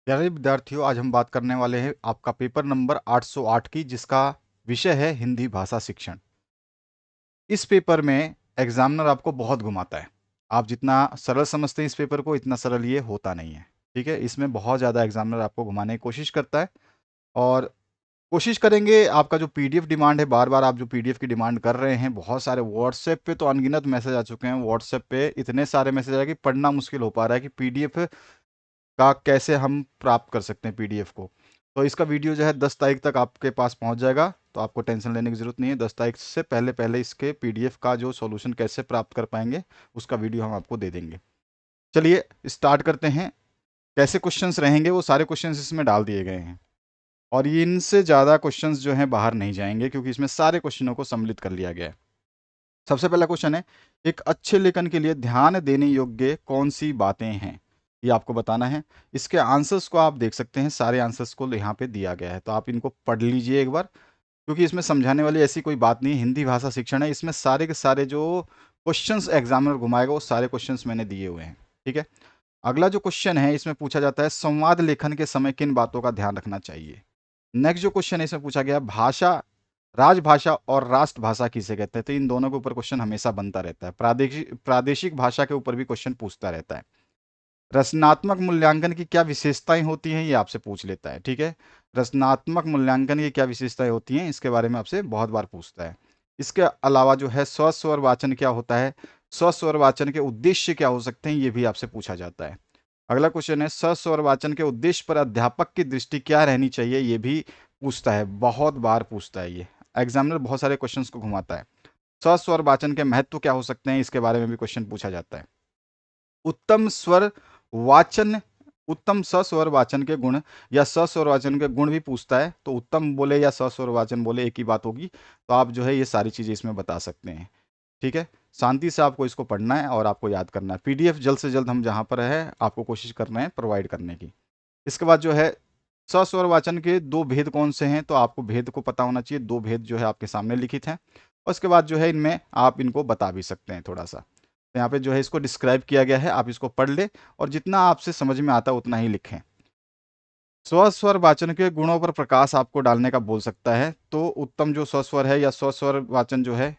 प्यारे विद्यार्थियों, आज हम बात करने वाले हैं आपका पेपर नंबर 808 की, जिसका विषय है हिंदी भाषा शिक्षण। इस पेपर में एग्जामिनर आपको बहुत घुमाता है। आप जितना सरल समझते हैं इस पेपर को, इतना सरल ये होता नहीं है। ठीक है, इसमें बहुत ज़्यादा एग्जामिनर आपको घुमाने की कोशिश करता है। और कोशिश करेंगे, आपका जो पीडीएफ डिमांड है, बार बार आप जो पीडीएफ की डिमांड कर रहे हैं, बहुत सारे व्हाट्सएप पे तो अनगिनत मैसेज आ चुके हैं। व्हाट्सएप पे इतने सारे मैसेज आए कि पढ़ना मुश्किल हो पा रहा है कि पीडीएफ का कैसे हम प्राप्त कर सकते हैं पीडीएफ को। तो इसका वीडियो जो है 10 तारीख तक आपके पास पहुंच जाएगा, तो आपको टेंशन लेने की ज़रूरत नहीं है। 10 तारीख से पहले पहले इसके पीडीएफ का जो सॉल्यूशन कैसे प्राप्त कर पाएंगे, उसका वीडियो हम आपको दे देंगे। चलिए स्टार्ट करते हैं। कैसे क्वेश्चंस रहेंगे, वो सारे क्वेश्चंस इसमें डाल दिए गए हैं, और ये इनसे ज़्यादा क्वेश्चंस जो हैं बाहर नहीं जाएंगे, क्योंकि इसमें सारे क्वेश्चनों को सम्मिलित कर लिया गया है। सबसे पहला क्वेश्चन है, एक अच्छे लेखन के लिए ध्यान देने योग्य कौन सी बातें हैं, ये आपको बताना है। इसके आंसर्स को आप देख सकते हैं, सारे आंसर्स को यहाँ पे दिया गया है, तो आप इनको पढ़ लीजिए एक बार, क्योंकि इसमें समझाने वाली ऐसी कोई बात नहीं है। हिंदी भाषा शिक्षण है, इसमें सारे के सारे जो क्वेश्चंस एग्जामिनर घुमाएगा वो सारे क्वेश्चंस मैंने दिए हुए हैं। ठीक है, अगला जो क्वेश्चन है इसमें पूछा जाता है, संवाद लेखन के समय किन बातों का ध्यान रखना चाहिए। नेक्स्ट जो क्वेश्चन है इसमें पूछा गया, भाषा, राजभाषा और राष्ट्रभाषा किसे कहते हैं। तो इन दोनों के ऊपर क्वेश्चन हमेशा बनता रहता है। प्रादेशिक प्रादेशिक भाषा के ऊपर भी क्वेश्चन पूछता रहता है। रचनात्मक मूल्यांकन की क्या विशेषताएं होती हैं, ये आपसे पूछ लेता है। ठीक है, रचनात्मक मूल्यांकन की क्या विशेषताएं होती हैं, इसके बारे में आपसे बहुत बार पूछता है। इसके अलावा जो है, स्वस्वर वाचन क्या होता है, स्वस्वर वाचन के उद्देश्य क्या हो सकते हैं, ये भी आपसे पूछा जाता है। अगला क्वेश्चन है, सस्वर वाचन के उद्देश्य पर अध्यापक की दृष्टि क्या रहनी चाहिए, ये भी पूछता है, बहुत बार पूछता है। ये एग्जामिनर बहुत सारे क्वेश्चंस को घुमाता है। सस्वर वाचन के महत्व क्या हो सकते हैं, इसके बारे में भी क्वेश्चन पूछा जाता है। उत्तम स्वर वाचन, उत्तम सस्वर वाचन के गुण या सस्वर वाचन के गुण भी पूछता है, तो उत्तम बोले या सस्वर वाचन बोले एक ही बात होगी। तो आप जो है ये सारी चीजें इसमें बता सकते हैं। ठीक है, शांति से आपको इसको पढ़ना है और आपको याद करना है। पीडीएफ जल्द से जल्द हम जहाँ पर है आपको कोशिश कर रहे हैं प्रोवाइड करने की। इसके बाद जो है, सस्वर वाचन के दो भेद कौन से हैं, तो आपको भेद को पता होना चाहिए। दो भेद जो है आपके सामने लिखित हैं, और उसके बाद जो है इनमें आप इनको बता भी सकते हैं थोड़ा सा। तो यहाँ पे जो है इसको डिस्क्राइब किया गया है, आप इसको पढ़ ले और जितना आपसे समझ में आता है उतना ही लिखें। स्वस्वर वाचन के गुणों पर प्रकाश आपको डालने का बोल सकता है, तो उत्तम जो स्वस्वर है या स्वस्वर वाचन जो है,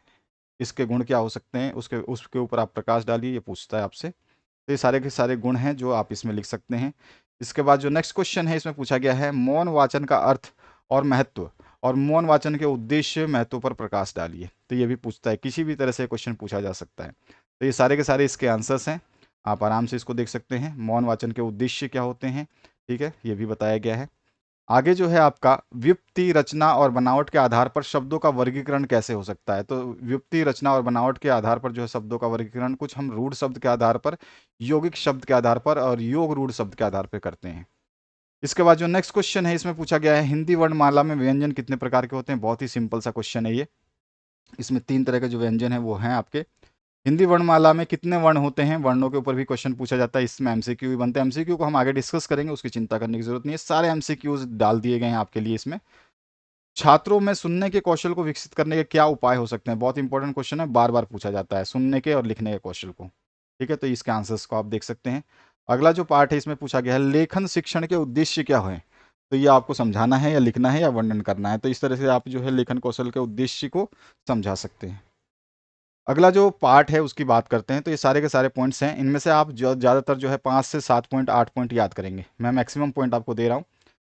इसके गुण क्या हो सकते हैं, उसके उसके ऊपर आप प्रकाश डालिए, ये पूछता है आपसे। तो ये सारे के सारे गुण हैं जो आप इसमें लिख सकते हैं। इसके बाद जो नेक्स्ट क्वेश्चन है इसमें पूछा गया है, मौन वाचन का अर्थ और महत्व और मौन वाचन के उद्देश्य महत्व पर प्रकाश डालिए। तो ये भी पूछता है, किसी भी तरह से क्वेश्चन पूछा जा सकता है। तो ये सारे के सारे इसके आंसर्स हैं, आप आराम से इसको देख सकते हैं। मौन वाचन के उद्देश्य क्या होते हैं, ठीक है, ये भी बताया गया है। आगे जो है आपका, व्युक्ति, रचना और बनावट के आधार पर शब्दों का वर्गीकरण कैसे हो सकता है। तो व्युक्ति, रचना और बनावट के आधार पर जो है शब्दों का वर्गीकरण कुछ हम रूढ़ शब्द के आधार पर, यौगिक शब्द के आधार पर और योग रूढ़ शब्द के आधार पर करते हैं। इसके बाद जो नेक्स्ट क्वेश्चन है इसमें पूछा गया है, हिंदी वर्णमाला में व्यंजन कितने प्रकार के होते हैं। बहुत ही सिंपल सा क्वेश्चन है ये। इसमें 3 तरह के जो व्यंजन है वो हैं आपके। हिंदी वर्णमाला में कितने वर्ण होते हैं, वर्णों के ऊपर भी क्वेश्चन पूछा जाता है। इसमें एमसीक्यू भी बनते हैं। एमसीक्यू को हम आगे डिस्कस करेंगे, उसकी चिंता करने की जरूरत नहीं है। सारे एमसीक्यूज डाल दिए गए हैं आपके लिए इसमें। छात्रों में सुनने के कौशल को विकसित करने के क्या उपाय हो सकते हैं, बहुत इंपॉर्टेंट क्वेश्चन है, बार बार पूछा जाता है, सुनने के और लिखने के कौशल को। ठीक है, तो इसके आंसर्स को आप देख सकते हैं। अगला जो पार्ट है इसमें पूछा गया है, लेखन शिक्षण के उद्देश्य क्या है। तो ये आपको समझाना है या लिखना है या वर्णन करना है। तो इस तरह से आप जो है लेखन कौशल के उद्देश्य को समझा सकते हैं। अगला जो पार्ट है उसकी बात करते हैं। तो ये सारे के सारे पॉइंट्स हैं, इनमें से आप ज़्यादातर जो है 5 से 7 पॉइंट, 8 पॉइंट याद करेंगे। मैं मैक्सिमम पॉइंट आपको दे रहा हूँ।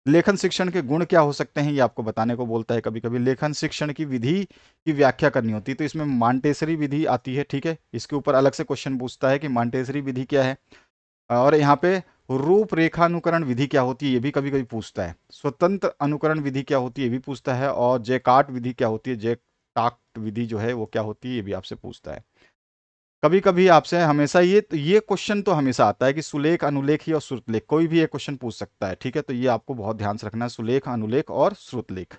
लेखन शिक्षण के गुण क्या हो सकते हैं, ये आपको बताने को बोलता है। कभी कभी लेखन शिक्षण की विधि की व्याख्या करनी होती है, तो इसमें मॉन्टेसरी विधि आती है। ठीक है, इसके ऊपर अलग से क्वेश्चन पूछता है कि मॉन्टेसरी विधि क्या है। और यहाँ पे रूपरेखानुकरण विधि क्या होती है, ये भी कभी कभी पूछता है। स्वतंत्र अनुकरण विधि क्या होती है, ये भी पूछता है। और जैकार्ट विधि क्या होती है, जैकार्ट विधि जो है वो क्या होती है, ये भी आपसे पूछता है। कभी कभी आपसे हमेशा ये क्वेश्चन तो हमेशा आता है कि सुलेख, अनुलेख और श्रुतलेख, कोई भी एक क्वेश्चन पूछ सकता है। ठीक है, तो ये आपको बहुत ध्यान से रखना है, सुलेख, अनुलेख और श्रुतलेख।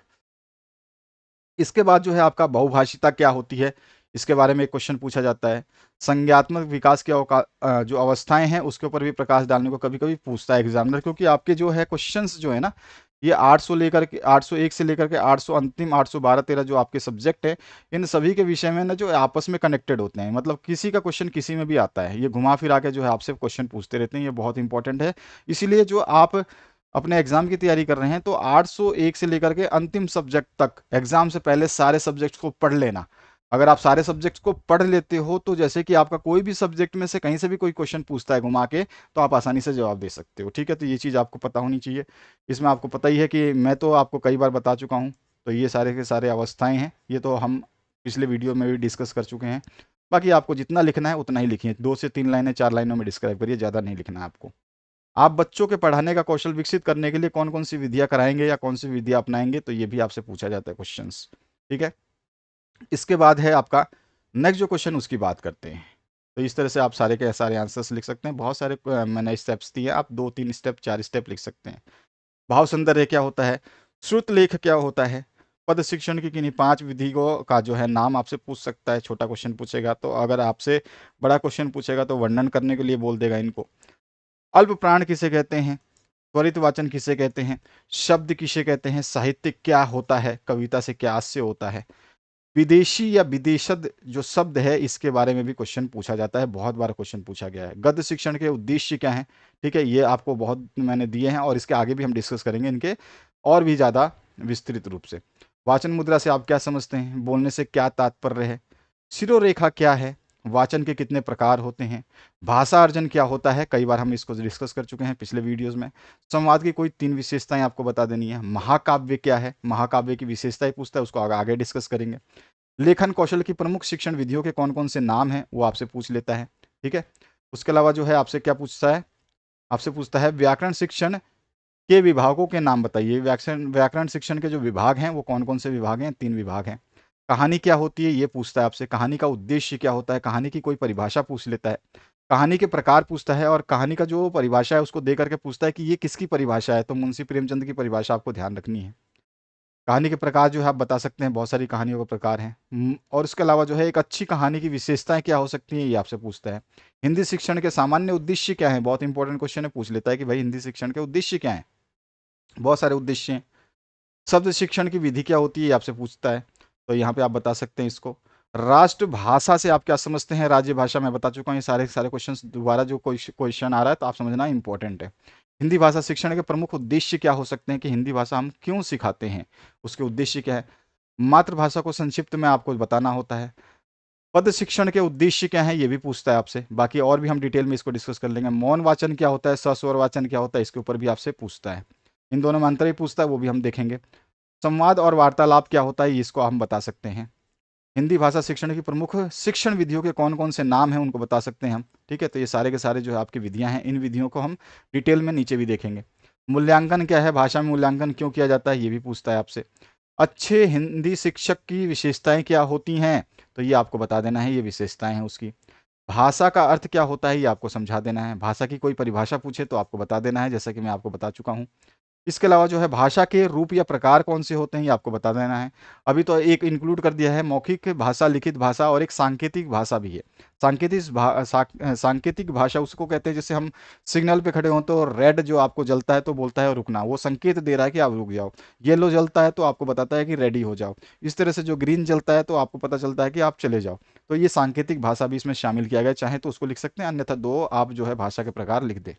इसके बाद जो है आपका बहुभाषिता क्या होती है, इसके बारे में एक क्वेश्चन पूछा जाता है। संज्ञात्मक विकास की जो अवस्थाएं हैं उसके ऊपर भी प्रकाश डालने को कभी कभी पूछता है एग्जामिनर, क्योंकि आपके जो है क्वेश्चंस जो है ना, ये 800 लेकर के 801 से लेकर के 800 अंतिम 812-13 जो आपके सब्जेक्ट है, इन सभी के विषय में ना जो आपस में कनेक्टेड होते हैं। मतलब किसी का क्वेश्चन किसी में भी आता है, ये घुमा फिरा के जो है आपसे क्वेश्चन पूछते रहते हैं, ये बहुत इंपॉर्टेंट है। इसीलिए जो आप अपने एग्जाम की तैयारी कर रहे हैं तो 801 से लेकर के अंतिम सब्जेक्ट तक एग्जाम से पहले सारे सब्जेक्ट्स को पढ़ लेना। अगर आप सारे सब्जेक्ट्स को पढ़ लेते हो तो जैसे कि आपका कोई भी सब्जेक्ट में से कहीं से भी कोई क्वेश्चन पूछता है घुमा के, तो आप आसानी से जवाब दे सकते हो। ठीक है, तो ये चीज़ आपको पता होनी चाहिए। इसमें आपको पता ही है कि मैं तो आपको कई बार बता चुका हूँ। तो ये सारे के सारे अवस्थाएं हैं, ये तो हम पिछले वीडियो में भी डिस्कस कर चुके हैं। बाकी आपको जितना लिखना है उतना ही लिखिए, 2 से 3 लाइनें 4 लाइनों में डिस्क्राइब करिए, ज़्यादा नहीं लिखना है आपको। आप बच्चों के पढ़ाने का कौशल विकसित करने के लिए कौन कौन सी विधियां कराएंगे या कौन सी विधियां अपनाएंगे, तो ये भी आपसे पूछा जाता है क्वेश्चंस। ठीक है, इसके बाद है आपका नेक्स्ट जो क्वेश्चन, उसकी बात करते हैं। तो इस तरह से आप सारे के सारे आंसर्स लिख सकते हैं। बहुत सारे मैंने स्टेप्स दिए, आप 2 3 स्टेप 4 स्टेप लिख सकते हैं। भाव सौंदर्य क्या होता है, श्रुत लेख क्या होता है, पद शिक्षण की किन्हीं 5 विधियों का जो है नाम आपसे पूछ सकता है, छोटा क्वेश्चन पूछेगा तो। अगर आपसे बड़ा क्वेश्चन पूछेगा तो वर्णन करने के लिए बोल देगा इनको। अल्प प्राण किसे कहते हैं, त्वरित वाचन किसे कहते हैं, शब्द किसे कहते हैं, साहित्य क्या होता है, कविता से क्या आशय होता है, विदेशी या विदेशद जो शब्द है इसके बारे में भी क्वेश्चन पूछा जाता है, बहुत बार क्वेश्चन पूछा गया है। गद्य शिक्षण के उद्देश्य क्या है, ठीक है, ये आपको बहुत मैंने दिए हैं और इसके आगे भी हम डिस्कस करेंगे इनके और भी ज़्यादा विस्तृत रूप से। वाचन मुद्रा से आप क्या समझते हैं, बोलने से क्या तात्पर्य है, शिरोरेखा क्या है, वाचन के कितने प्रकार होते हैं, भाषा अर्जन क्या होता है, कई बार हम इसको डिस्कस कर चुके हैं पिछले वीडियोस में। संवाद की कोई 3 विशेषताएं आपको बता देनी है। महाकाव्य क्या है, महाकाव्य की विशेषताएं पूछता है, उसको आगे डिस्कस करेंगे। लेखन कौशल की प्रमुख शिक्षण विधियों के कौन कौन से नाम हैं वो आपसे पूछ लेता है। ठीक है, उसके अलावा जो है आपसे क्या पूछता है, आपसे पूछता है व्याकरण शिक्षण के विभागों के नाम बताइए। व्याकरण व्याकरण शिक्षण के जो विभाग हैं वो कौन कौन से विभाग हैं, 3 विभाग हैं। कहानी क्या होती है ये पूछता है आपसे, कहानी का उद्देश्य क्या होता है, कहानी की कोई परिभाषा पूछ लेता है। कहानी के प्रकार पूछता है और कहानी का जो परिभाषा है उसको दे करके पूछता है कि ये किसकी परिभाषा है, तो मुंशी प्रेमचंद की परिभाषा आपको ध्यान रखनी है। कहानी के प्रकार जो है आप बता सकते हैं, बहुत सारी कहानियों के प्रकार हैं। और इसके अलावा जो है एक अच्छी कहानी की विशेषताएं क्या हो सकती हैं ये आपसे पूछता है। हिंदी शिक्षण के सामान्य उद्देश्य क्या है, बहुत इंपॉर्टेंट क्वेश्चन है, पूछ लेता है कि भाई हिंदी शिक्षण के उद्देश्य क्या है, बहुत सारे उद्देश्य हैं। शब्द शिक्षण की विधि क्या होती है ये आपसे पूछता है, तो यहाँ पे आप बता सकते हैं इसको। राष्ट्रभाषा से आप क्या समझते हैं, राज्य भाषा मैं बता चुका हूँ। ये सारे सारे क्वेश्चन दोबारा जो क्वेश्चन आ रहा है तो आप समझना इंपॉर्टेंट है। हिंदी भाषा शिक्षण के प्रमुख उद्देश्य क्या हो सकते हैं, कि हिंदी भाषा हम क्यों सिखाते हैं, उसके उद्देश्य क्या है। मातृभाषा को संक्षिप्त में आपको बताना होता है। पद शिक्षण के उद्देश्य क्या है ये भी पूछता है आपसे, बाकी और भी हम डिटेल में इसको डिस्कस कर लेंगे। मौन वाचन क्या होता है, सस्वर वाचन क्या होता है, इसके ऊपर भी आपसे पूछता है। इन दोनों में अंतर ही पूछता है, वो भी हम देखेंगे। संवाद और वार्तालाप क्या होता है इसको हम बता सकते हैं। हिंदी भाषा शिक्षण की प्रमुख शिक्षण विधियों के कौन कौन से नाम हैं उनको बता सकते हैं हम। ठीक है, तो ये सारे के सारे जो है आपकी विधियां हैं, इन विधियों को हम डिटेल में नीचे भी देखेंगे। मूल्यांकन क्या है, भाषा में मूल्यांकन क्यों किया जाता है ये भी पूछता है आपसे। अच्छे हिंदी शिक्षक की विशेषताएं क्या होती हैं, तो ये आपको बता देना है, ये विशेषताएं हैं उसकी। भाषा का अर्थ क्या होता है ये आपको समझा देना है। भाषा की कोई परिभाषा पूछे तो आपको बता देना है, जैसा कि मैं आपको बता चुका हूँ। इसके अलावा जो है भाषा के रूप या प्रकार कौन से होते हैं ये आपको बता देना है। अभी तो एक इंक्लूड कर दिया है, मौखिक भाषा, लिखित भाषा और एक सांकेतिक भाषा भी है। सांकेतिक भाषा उसको कहते हैं जैसे हम सिग्नल पे खड़े हों तो रेड जो आपको जलता है तो बोलता है रुकना, वो संकेत दे रहा है कि आप रुक जाओ। येलो जलता है तो आपको बताता है कि रेडी हो जाओ। इस तरह से जो ग्रीन जलता है तो आपको पता चलता है कि आप चले जाओ। तो ये सांकेतिक भाषा भी इसमें शामिल किया गया, चाहे तो उसको लिख सकते हैं, अन्यथा 2 आप जो है भाषा के प्रकार लिख दे।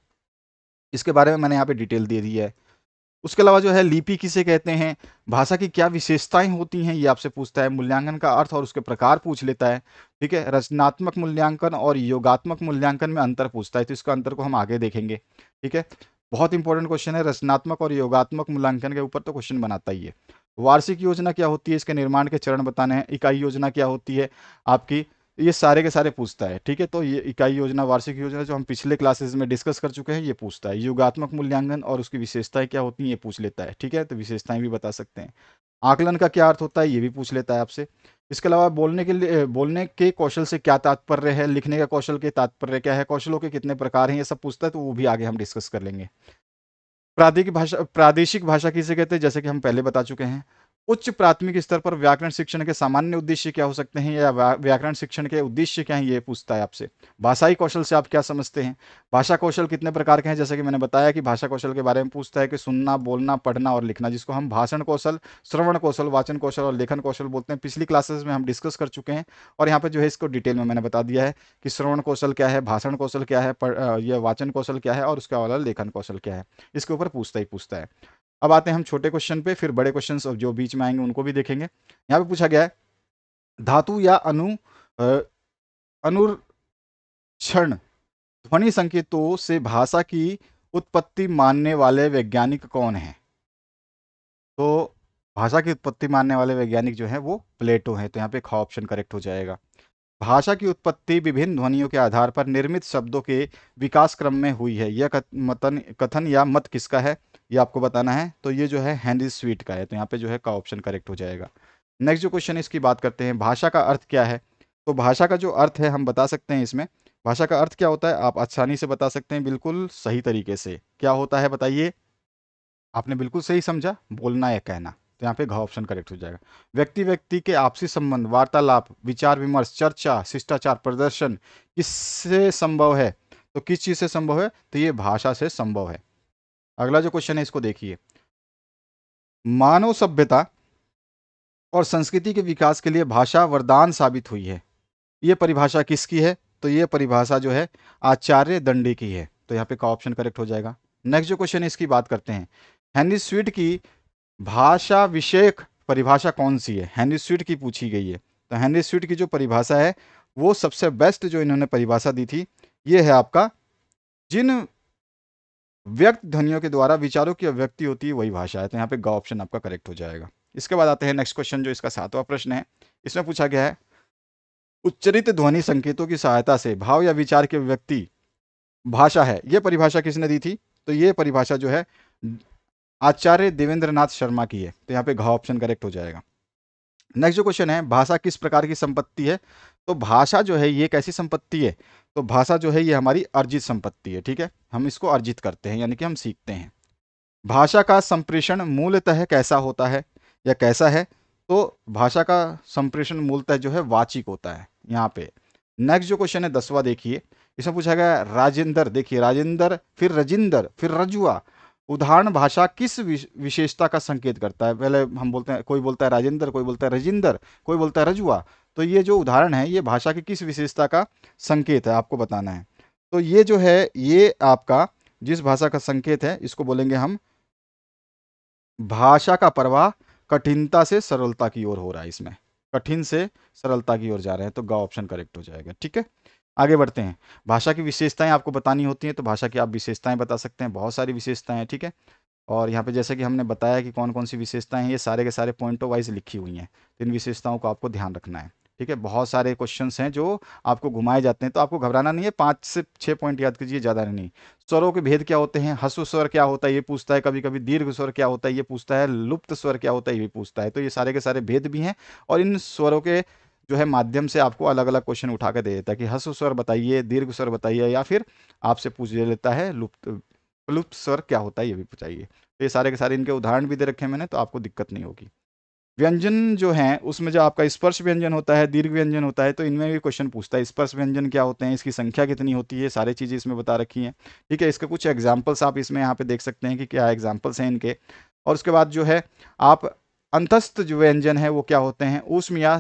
इसके बारे में मैंने यहाँ पे डिटेल दे दी है। उसके अलावा जो है लिपि किसे कहते हैं, भाषा की क्या विशेषताएं होती हैं ये आपसे पूछता है। मूल्यांकन का अर्थ और उसके प्रकार पूछ लेता है। ठीक है, रचनात्मक मूल्यांकन और योगात्मक मूल्यांकन में अंतर पूछता है, तो इसका अंतर को हम आगे देखेंगे। ठीक है, बहुत इंपॉर्टेंट क्वेश्चन है, रचनात्मक और योगात्मक मूल्यांकन के ऊपर तो क्वेश्चन बनाता ही है। वार्षिक योजना क्या होती है, इसके निर्माण के चरण बताने हैं। इकाई योजना क्या होती है आपकी, ये सारे के सारे पूछता है। ठीक है, तो ये इकाई योजना, वार्षिक योजना जो हम पिछले क्लासेस में डिस्कस कर चुके हैं ये पूछता है। योगात्मक मूल्यांकन और उसकी विशेषताएं क्या होती हैं ये पूछ लेता है। ठीक है, तो विशेषताएं भी बता सकते हैं। आकलन का क्या अर्थ होता है ये भी पूछ लेता है आपसे। इसके अलावा बोलने के लिए, बोलने के कौशल से क्या तात्पर्य है, लिखने का कौशल के तात्पर्य क्या है, कौशलों के कितने प्रकार हैं, ये सब पूछता है, तो वो भी आगे हम डिस्कस कर लेंगे। प्रादेशिक भाषा किसे कहते हैं, जैसे कि हम पहले बता चुके हैं। उच्च प्राथमिक स्तर पर व्याकरण शिक्षण के सामान्य उद्देश्य क्या हो सकते हैं, या व्याकरण शिक्षण के उद्देश्य क्या है, ये पूछता है आपसे। भाषाई कौशल से आप क्या समझते हैं। भाषा कौशल कितने प्रकार के हैं, जैसे कि मैंने बताया कि भाषा कौशल के बारे में पूछता है कि सुनना, बोलना, पढ़ना और लिखना, जिसको हम भाषण कौशल, श्रवण कौशल, वाचन कौशल और लेखन कौशल बोलते हैं। पिछली क्लासेस में हम डिस्कस कर चुके हैं और यहाँ पे जो है इसको डिटेल में मैंने बता दिया है कि श्रवण कौशल क्या है, भाषण कौशल क्या है, ये वाचन कौशल क्या है और उसके अलावा लेखन कौशल क्या है। इसके ऊपर पूछता ही पूछता है। अब आते हैं हम छोटे क्वेश्चन पे, फिर बड़े क्वेश्चन जो बीच में आएंगे उनको भी देखेंगे। यहाँ पे पूछा गया है धातु या अनुक्षण ध्वनि संकेतों से भाषा की उत्पत्ति मानने वाले वैज्ञानिक कौन है। तो भाषा की उत्पत्ति मानने वाले वैज्ञानिक जो है वो प्लेटो है। तो यहाँ पे ख ऑप्शन करेक्ट हो जाएगा। भाषा की उत्पत्ति विभिन्न ध्वनियों के आधार पर निर्मित शब्दों के विकास क्रम में हुई है। यह कथन या मत किसका है, ये आपको बताना है। तो ये जो है हेनरी स्वीट का है। तो यहाँ पे जो है का ऑप्शन करेक्ट हो जाएगा। नेक्स्ट जो क्वेश्चन है इसकी बात करते हैं, भाषा का अर्थ क्या है। तो भाषा का जो अर्थ है हम बता सकते हैं इसमें। भाषा का अर्थ क्या होता है आप आसानी से बता सकते हैं बिल्कुल सही तरीके से। क्या होता है बताइए। आपने बिल्कुल सही समझा, बोलना या कहना। तो यहाँ पे घ ऑप्शन करेक्ट हो जाएगा। व्यक्ति व्यक्ति के आपसी संबंध, वार्तालाप, विचार विमर्श, चर्चा, शिष्टाचार, प्रदर्शन किससे संभव है। तो किस चीज से संभव है, तो ये भाषा से संभव है। अगला जो क्वेश्चन है इसको देखिए, मानव सभ्यता और संस्कृति के विकास के लिए भाषा वरदान साबित हुई है। ये परिभाषा किसकी है, तो ये परिभाषा जो है आचार्य दंडी की है। तो यहाँ पे का ऑप्शन करेक्ट हो जाएगा। नेक्स्ट जो क्वेश्चन है इसकी बात करते हैं, हेनरी स्वीट की भाषा विषयक परिभाषा कौन सी है। हेनरी स्वीट की पूछी गई है। तो हेनरी स्वीट की जो परिभाषा है वो सबसे बेस्ट जो इन्होंने परिभाषा दी थी, ये है आपका जिन व्यक्त ध्वनियों के द्वारा विचारों की अभिव्यक्ति होती है वही भाषा है। तो यहाँ पे ग ऑप्शन आपका करेक्ट हो जाएगा। इसके बाद आते हैं नेक्स्ट क्वेश्चन, जो इसका 7वां प्रश्न है। इसमें पूछा गया है उच्चरित ध्वनि संकेतों की सहायता से भाव या विचार की अभिव्यक्ति भाषा है। यह परिभाषा किसने दी थी, तो ये परिभाषा जो है आचार्य देवेंद्रनाथ शर्मा की है। तो यहाँ पे घ ऑप्शन करेक्ट हो जाएगा। नेक्स्ट जो क्वेश्चन है, भाषा किस प्रकार की संपत्ति है। तो भाषा जो है ये कैसी संपत्ति है, तो भाषा जो है ये हमारी अर्जित संपत्ति है। ठीक है, हम इसको अर्जित करते हैं, यानी कि हम सीखते हैं। भाषा का संप्रेषण मूलतः कैसा होता है या कैसा है, तो भाषा का संप्रेषण मूलतः जो है वाचिक होता है यहाँ पे। नेक्स्ट जो क्वेश्चन है 10वां देखिए, इसमें पूछा गया राजेंद्र, देखिए राजेंद्र, फिर रजिंदर, फिर रजुआ, उदाहरण भाषा किस विशेषता का संकेत करता है। पहले हम बोलते हैं, कोई बोलता है राजेंद्र, कोई बोलता है रजिंदर, कोई बोलता है रजुआ। तो ये जो उदाहरण है ये भाषा की किस विशेषता का संकेत है आपको बताना है। तो ये जो है ये आपका जिस भाषा का संकेत है इसको बोलेंगे हम भाषा का प्रवाह कठिनता से सरलता की ओर हो रहा है। इसमें कठिन से सरलता की ओर जा रहे हैं। तो ग ऑप्शन करेक्ट हो जाएगा। ठीक है, आगे बढ़ते हैं। भाषा की विशेषताएं आपको बतानी होती हैं, तो भाषा की आप विशेषताएं बता सकते हैं। बहुत सारी विशेषताएं हैं। ठीक है, और यहाँ पे जैसे कि हमने बताया कि कौन कौन सी विशेषताएं हैं, ये सारे के सारे पॉइंटों वाइज लिखी हुई हैं। तो इन विशेषताओं को आपको ध्यान रखना है। ठीक है, बहुत सारे क्वेश्चंस हैं जो आपको घुमाए जाते हैं, तो आपको घबराना नहीं है। 5 से 6 पॉइंट याद कीजिए, ज़्यादा नहीं। स्वरों के भेद क्या होते हैं, ह्रस्व स्वर क्या होता है ये पूछता है, कभी कभी दीर्घ स्वर क्या होता है ये पूछता है, लुप्त स्वर क्या होता है ये भी पूछता है। तो ये सारे के सारे भेद भी हैं, और इन स्वरों के जो है माध्यम से आपको अलग अलग क्वेश्चन उठा के दे देता है कि ह्रस्व स्वर बताइए, दीर्घ स्वर बताइए, या फिर आपसे पूछ लेता है लुप्त स्वर क्या होता है ये भी पूछाइए। तो ये सारे के सारे इनके उदाहरण भी दे रखे हैं मैंने, तो आपको दिक्कत नहीं होगी। व्यंजन जो हैं उसमें जो आपका स्पर्श व्यंजन होता है, दीर्घ व्यंजन होता है, तो इनमें भी क्वेश्चन पूछता है स्पर्श व्यंजन क्या होते हैं, इसकी संख्या कितनी होती है, सारी चीज़ें इसमें बता रखी हैं। ठीक है, इसके कुछ एग्जाम्पल्स आप इसमें यहाँ पे देख सकते हैं कि क्या एग्जाम्पल्स हैं इनके। और उसके बाद जो है आप अंतस्थ जो व्यंजन है वो क्या होते हैं, ऊष्म या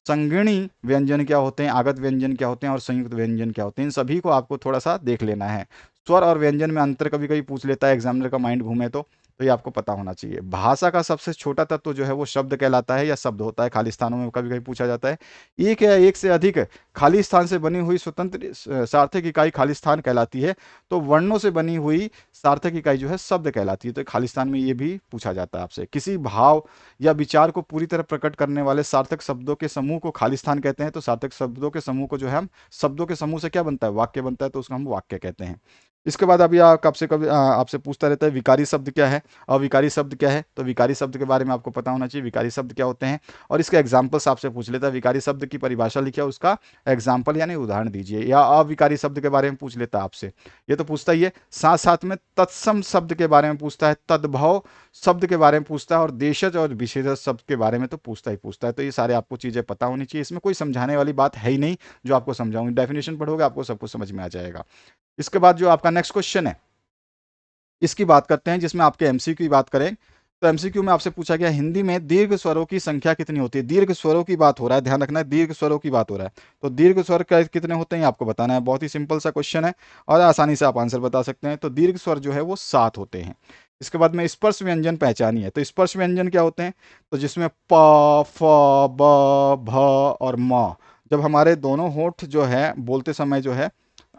संगीणी व्यंजन क्या होते हैं, आगत व्यंजन क्या होते हैं, और संयुक्त व्यंजन क्या होते हैं, इन सभी को आपको थोड़ा सा देख लेना है। स्वर और व्यंजन में अंतर कभी कभी पूछ लेता है एग्जामिनर का माइंड घूमे तो ये आपको पता होना चाहिए। भाषा का सबसे छोटा तत्व जो है वो शब्द कहलाता है या शब्द होता है। खाली स्थानों में कभी कभी पूछा जाता है। एक या एक से अधिक खाली स्थान से बनी हुई स्वतंत्र सार्थक इकाई खाली स्थान कहलाती है। तो वर्णों से बनी हुई सार्थक इकाई जो है शब्द कहलाती है। तो खाली स्थान में ये भी पूछा जाता है आपसे। किसी भाव या विचार को पूरी तरह प्रकट करने वाले सार्थक शब्दों के समूह को खाली स्थान कहते हैं। तो सार्थक शब्दों के समूह को जो है हम शब्दों के समूह से क्या बनता है, वाक्य बनता है, तो उसको हम वाक्य कहते हैं। इसके बाद अभी आपसे कभी आपसे पूछता रहता है विकारी शब्द क्या है, अविकारी शब्द क्या है। तो विकारी शब्द के बारे में आपको पता होना चाहिए, विकारी शब्द क्या होते हैं, और इसके एग्जाम्पल्स आपसे पूछ लेता है। विकारी शब्द की परिभाषा लिखिए, उसका एग्जाम्पल यानी उदाहरण दीजिए। या अविकारी शब्द के बारे में पूछ लेता है आपसे, ये तो पूछता ही है। साथ साथ में तत्सम शब्द के बारे में पूछता है, तद्भव शब्द के बारे में पूछता है, और देशज और विशेषज शब्द के बारे में तो पूछता ही पूछता है। तो ये सारे आपको चीज़ें पता होनी चाहिए, इसमें कोई समझाने वाली बात है ही नहीं। जो आपको समझाऊंगी, डेफिनेशन पढ़ोगे आपको सब कुछ समझ में आ जाएगा। इसके बाद जो आपका नेक्स्ट क्वेश्चन है, इसकी बात करते हैं, जिसमें आपके एमसीक्यू की बात करें। तो एमसीक्यू में आपसे पूछा गया हिंदी में दीर्घ स्वरों की संख्या कितनी होती है। दीर्घ स्वरों की बात हो रहा है, ध्यान रखना है, दीर्घ स्वरों की बात हो रहा है। तो दीर्घ स्वर कितने होते हैं आपको बताना है। बहुत ही सिंपल सा क्वेश्चन है और आसानी से आप आंसर बता सकते हैं। तो दीर्घ स्वर जो है वो 7 होते हैं। इसके बाद में स्पर्श व्यंजन पहचानिए। तो स्पर्श व्यंजन क्या होते हैं, तो जिसमें प, फ, ब, भ और म, जब हमारे दोनों होंठ जो है बोलते समय जो है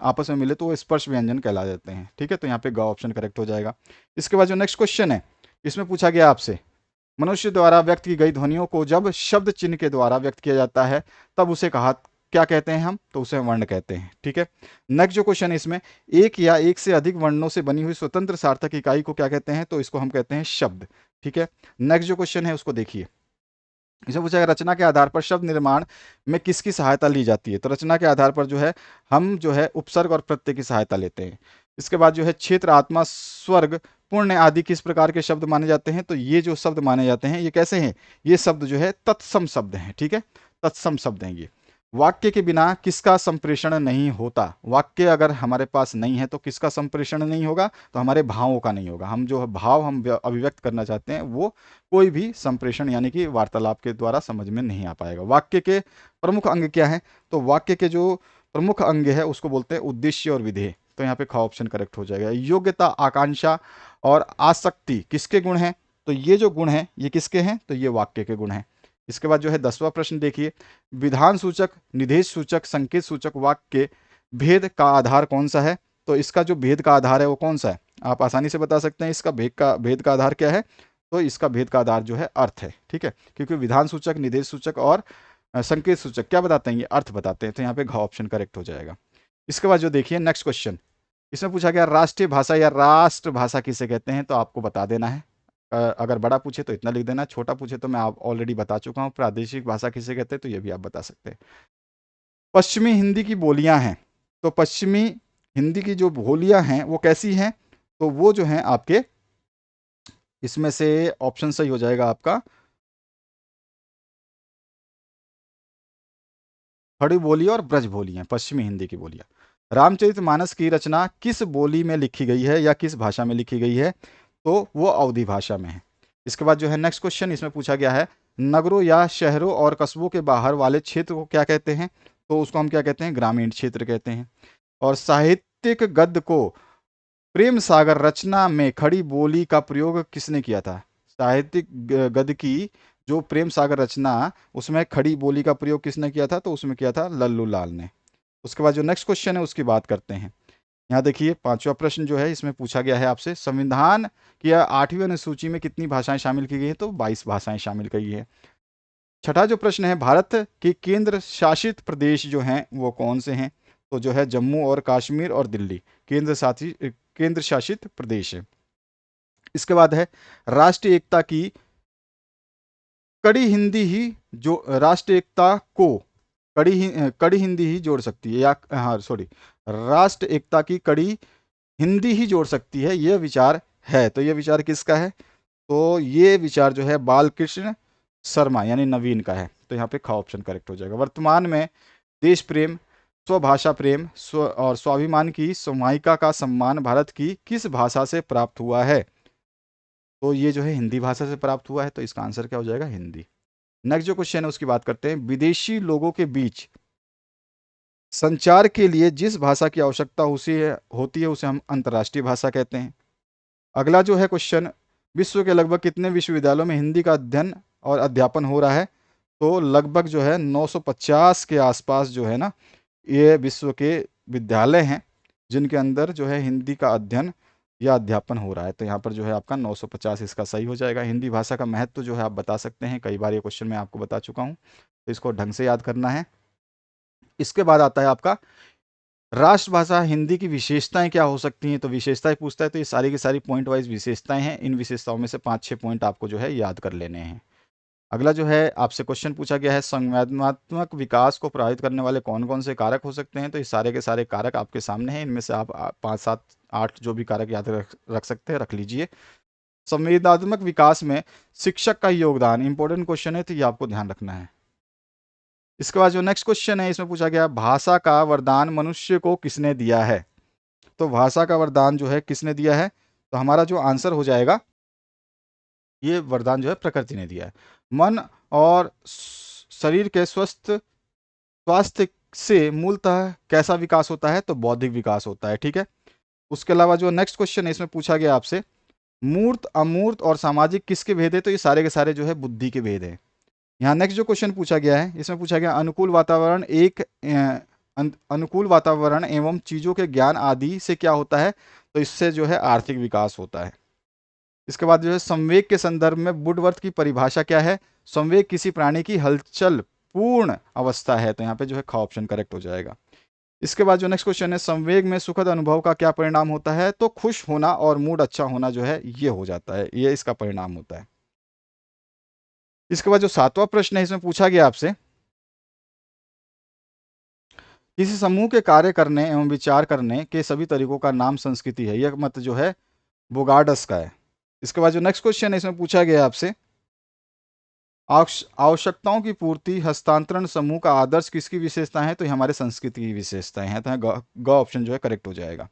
आपस में मिले तो वो स्पर्श व्यंजन कहला जाते हैं। ठीक है, तो यहाँ पे ग ऑप्शन करेक्ट हो जाएगा। इसके बाद जो नेक्स्ट क्वेश्चन है, इसमें पूछा गया आपसे मनुष्य द्वारा व्यक्त की गई ध्वनियों को जब शब्द चिन्ह के द्वारा व्यक्त किया जाता है तब उसे कहा क्या कहते हैं हम, तो उसे वर्ण कहते हैं। ठीक है, नेक्स्ट जो क्वेश्चन है इसमें, एक या एक से अधिक वर्णों से बनी हुई स्वतंत्र सार्थक इकाई को क्या कहते हैं, तो इसको हम कहते हैं शब्द। ठीक है, नेक्स्ट जो क्वेश्चन है उसको देखिए। इसे पूछा गया रचना के आधार पर शब्द निर्माण में किसकी सहायता ली जाती है। तो रचना के आधार पर जो है हम जो है उपसर्ग और प्रत्यय की सहायता लेते हैं। इसके बाद जो है क्षेत्र, आत्मा, स्वर्ग, पुण्य आदि किस प्रकार के शब्द माने जाते हैं। तो ये जो शब्द माने जाते हैं ये कैसे हैं, ये शब्द जो है तत्सम शब्द हैं। ठीक है, तत्सम शब्द हैं ये। वाक्य के बिना किसका संप्रेषण नहीं होता। वाक्य अगर हमारे पास नहीं है तो किसका संप्रेषण नहीं होगा, तो हमारे भावों का नहीं होगा। हम जो भाव हम अभिव्यक्त करना चाहते हैं वो कोई भी संप्रेषण यानी कि वार्तालाप के द्वारा समझ में नहीं आ पाएगा। वाक्य के प्रमुख अंग क्या है, तो वाक्य के जो प्रमुख अंग है उसको बोलते हैं उद्देश्य और विधेय। तो यहाँ पे ख ऑप्शन करेक्ट हो जाएगा। योग्यता, आकांक्षा और आसक्ति किसके गुण हैं, तो ये जो गुण हैं ये किसके हैं, तो ये वाक्य के गुण हैं। इसके बाद जो है 10वां प्रश्न देखिए, विधान सूचक, निदेश सूचक, संकेत सूचक वाक्य भेद का आधार कौन सा है। तो इसका जो भेद का आधार है वो कौन सा है, आप आसानी से बता सकते हैं। इसका भेद का आधार क्या है, तो इसका भेद का आधार जो है अर्थ है। ठीक है, क्योंकि विधान सूचक, निदेश सूचक और संकेत सूचक क्या बताते हैं, ये अर्थ बताते हैं। तो यहाँ पे घ ऑप्शन करेक्ट हो जाएगा। इसके बाद जो देखिए नेक्स्ट क्वेश्चन, इसमें पूछा गया राष्ट्रीय भाषा या राष्ट्रभाषा किसे कहते हैं, तो आपको बता देना है। अगर बड़ा पूछे तो इतना लिख देना, छोटा पूछे तो मैं आप ऑलरेडी बता चुका हूँ। प्रादेशिक भाषा किसे कहते हैं, तो ये भी आप बता सकते हैं। पश्चिमी हिंदी की बोलियां हैं, तो पश्चिमी हिंदी की जो बोलियां हैं वो कैसी हैं, तो वो जो हैं आपके इसमें से ऑप्शन सही हो जाएगा आपका खड़ी बोली और ब्रज बोली हैं, पश्चिमी हिंदी की बोलियां। रामचरितमानस की रचना किस बोली में लिखी गई है या किस भाषा में लिखी गई है, तो वो अवधी भाषा में है। इसके बाद जो है नेक्स्ट क्वेश्चन, इसमें पूछा गया है नगरों या शहरों और कस्बों के बाहर वाले क्षेत्र को क्या कहते हैं, तो उसको हम क्या कहते हैं, ग्रामीण क्षेत्र कहते हैं। और साहित्यिक गद्य को प्रेम सागर रचना में खड़ी बोली का प्रयोग किसने किया था। साहित्यिक गद्य की जो प्रेम सागर रचना, उसमें खड़ी बोली का प्रयोग किसने किया था, तो उसमें किया था लल्लू लाल ने। उसके बाद जो नेक्स्ट क्वेश्चन है उसकी बात करते हैं। यहाँ देखिए 5वां प्रश्न जो है इसमें पूछा गया है आपसे, संविधान की 8वीं अनुसूची में कितनी भाषाएं शामिल की गई हैं, तो 22 भाषाएं शामिल की गई है। छठा जो प्रश्न है, भारत के केंद्र शासित प्रदेश जो हैं वो कौन से हैं, तो जो है जम्मू और कश्मीर और दिल्ली केंद्र शासित प्रदेश है। इसके बाद है राष्ट्रीय एकता की कड़ी हिंदी ही जो राष्ट्रीय एकता को कड़ी हिंदी ही जोड़ सकती है, या हाँ सॉरी, राष्ट्र एकता की कड़ी हिंदी ही जोड़ सकती है, यह विचार है। तो यह विचार किसका है, तो ये विचार जो है बालकृष्ण शर्मा यानी नवीन का है। तो यहाँ पे ख ऑप्शन करेक्ट हो जाएगा। वर्तमान में देश प्रेम, स्वभाषा प्रेम और स्वाभिमान की समायिका का सम्मान भारत की किस भाषा से प्राप्त हुआ है, तो ये जो है हिंदी भाषा से प्राप्त हुआ है। तो इसका आंसर क्या हो जाएगा, हिंदी। नेक्स्ट जो क्वेश्चन है उसकी बात करते हैं, विदेशी लोगों के बीच संचार के लिए जिस भाषा की आवश्यकता होती है उसे हम अंतर्राष्ट्रीय भाषा कहते हैं। अगला जो है क्वेश्चन, विश्व के लगभग कितने विश्वविद्यालयों में हिंदी का अध्ययन और अध्यापन हो रहा है, तो लगभग जो है 950 के आसपास जो है ना, ये विश्व के विद्यालय हैं जिनके अंदर जो है हिंदी का अध्ययन या अध्यापन हो रहा है। तो यहाँ पर जो है आपका 950 इसका सही हो जाएगा। हिंदी भाषा का महत्व जो है आप बता सकते हैं, कई बार ये क्वेश्चन मैं आपको बता चुका हूँ, तो इसको ढंग से याद करना है। इसके बाद आता है आपका राष्ट्रभाषा हिंदी की विशेषताएं क्या हो सकती हैं, तो विशेषताएं पूछता है, तो ये सारी की सारी पॉइंट वाइज विशेषताएं हैं। इन विशेषताओं में से 5-6 पॉइंट आपको जो है याद कर लेने हैं। अगला जो है आपसे क्वेश्चन पूछा गया है, संवेदनात्मक विकास को प्रभावित करने वाले कौन कौन से कारक हो सकते हैं, तो ये सारे के सारे कारक आपके सामने हैं। इनमें से आप 5, 7, 8 जो भी कारक याद रख सकते हैं रख लीजिए। संवेदनात्मक विकास में शिक्षक का योगदान इंपॉर्टेंट क्वेश्चन है, तो ये आपको ध्यान रखना है। इसके बाद जो नेक्स्ट क्वेश्चन है, इसमें पूछा गया भाषा का वरदान मनुष्य को किसने दिया है, तो भाषा का वरदान जो है किसने दिया है, तो हमारा जो आंसर हो जाएगा, ये वरदान जो है प्रकृति ने दिया है। मन और शरीर के स्वास्थ्य से मूलतः कैसा विकास होता है, तो बौद्धिक विकास होता है। ठीक है। उसके अलावा जो नेक्स्ट क्वेश्चन है, इसमें पूछा गया आपसे मूर्त, अमूर्त और सामाजिक किसके भेद है, तो ये सारे के सारे जो है बुद्धि के भेद है। यहाँ नेक्स्ट जो क्वेश्चन पूछा गया है, इसमें पूछा गया अनुकूल वातावरण एवं चीजों के ज्ञान आदि से क्या होता है, तो इससे जो है आर्थिक विकास होता है। इसके बाद जो है संवेग के संदर्भ में वुडवर्थ की परिभाषा क्या है, संवेग किसी प्राणी की हलचल पूर्ण अवस्था है, तो यहाँ पे जो है ख ऑप्शन करेक्ट हो जाएगा। इसके बाद जो नेक्स्ट क्वेश्चन है, संवेग में सुखद अनुभव का क्या परिणाम होता है, तो खुश होना और मूड अच्छा होना जो है ये हो जाता है, ये इसका परिणाम होता है। इसके बाद जो 7वां प्रश्न है, इसमें पूछा गया आपसे किसी समूह के कार्य करने एवं विचार करने के सभी तरीकों का नाम संस्कृति है, यह मत जो है बोगार्डस का है। इसके बाद जो नेक्स्ट क्वेश्चन है, इसमें पूछा गया आपसे आवश्यकताओं की पूर्ति हस्तांतरण समूह का आदर्श किसकी विशेषता है, तो ये हमारे संस्कृति की विशेषताएं हैं, तो ग ऑप्शन जो है करेक्ट हो जाएगा।